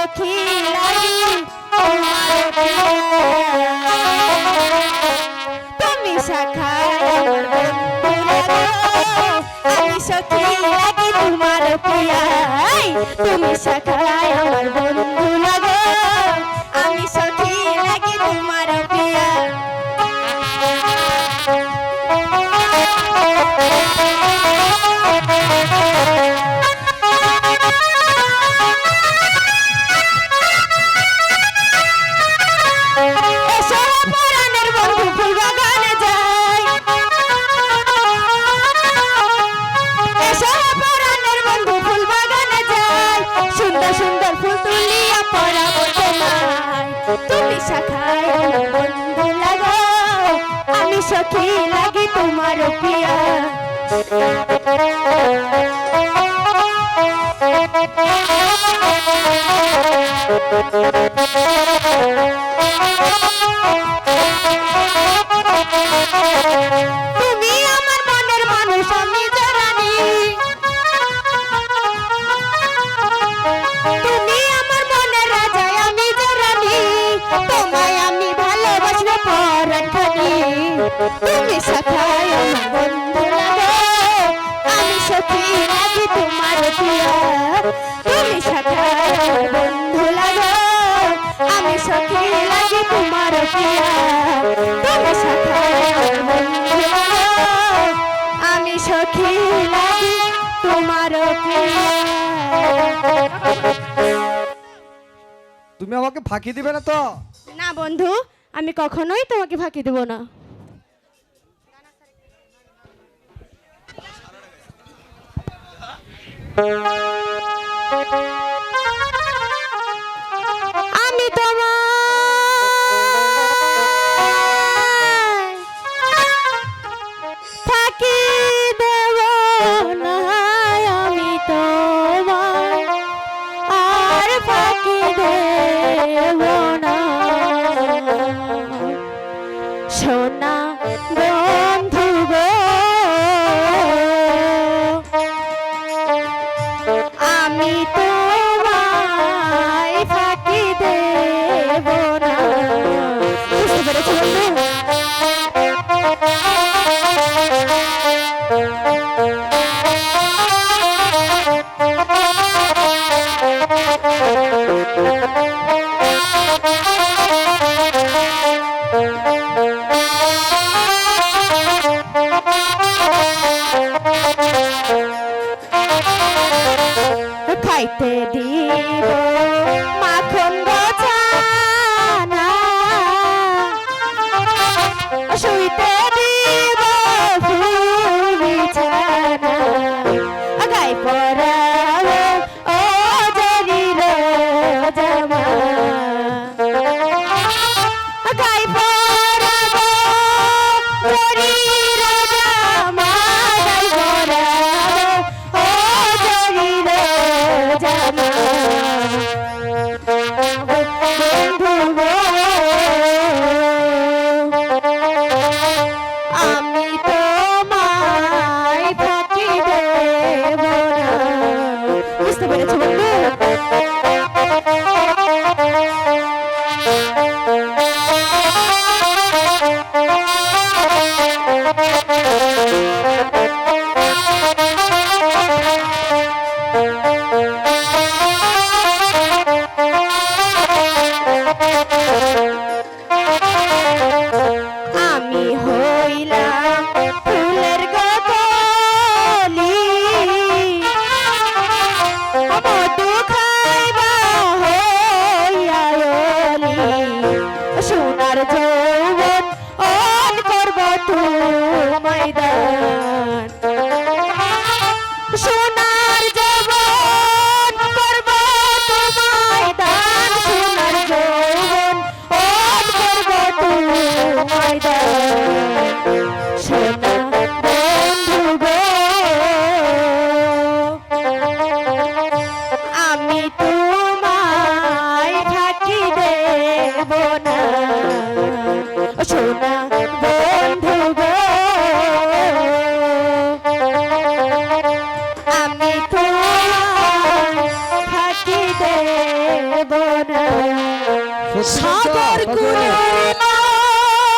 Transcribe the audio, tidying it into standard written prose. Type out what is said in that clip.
সখী লাগি তোমার প্রিয়া। তুমি শাখায় আমার বন্ধু লাগো, আমি সখী লাগি তোমার প্রিয়া। তুমি শাখায় আমার বন্ধু লাগো, আমি সখী লাগি তোমার প্রিয়া। তুমি শাখায় আমার বন্ধু লাগো, আমি সখী লাগি তোমার প্রিয়া। তুমি আমার মনের মানুষ, আমি জানি তুমি আমার মনের রাজা, আমি জানি তোমায় আমি ভালোবাসবো পরাণখানি। তুমি শাখায় আমার বন্ধু লাগো, আমি সখী লাগি তোমার প্রিয়া। তুমি শাখায় আমার বন্ধু লাগো, আমি সখী লাগি তোমার প্রিয়া। তুমি শাখায় আমার বন্ধু লাগো, আমি সখী লাগি তোমার প্রিয়া। তুমি আমাকে ফাঁকি দিবে না তো? না বন্ধু, আমি কখনোই তোমাকে ফাঁকি দেব না। আমি তোমায় ফাঁকি দেব না, আমি তোমায় আর ফাঁকি দেব না। সোনা বন্ধু গো, আমি তোমায় ফাঁকি দেব না। বুঝতে পেরেছো বন্ধু? খাইতে দিব মাখন গোছানা, শুইতে দিব ফুল বিছানা, গাই পরাবো ও জরির জামা, গাই পরাবো জরির জামা, গাই পরাবো ও জরির জামা। বন্ধু গো, আমি তোমায় ফাঁকি দেব না। বুঝতে পেরেছো বন্ধু? আমি হইলাম ফুলের গলি, মধু খাইবা হইয়া অলি, সোনার যৌবন অন করব তোমায় দান, সোনার যৌবন করব তোমায় দান, সোনার যৌবন অন করব তোমায় দান। সোনা বন্ধু গো, আমি তোমায় ফাঁকি দেব না। সোনা বন্ধু গো, আমি তোমায় ফাঁকি দেব শুনেছ? সাগর তবে- কুলের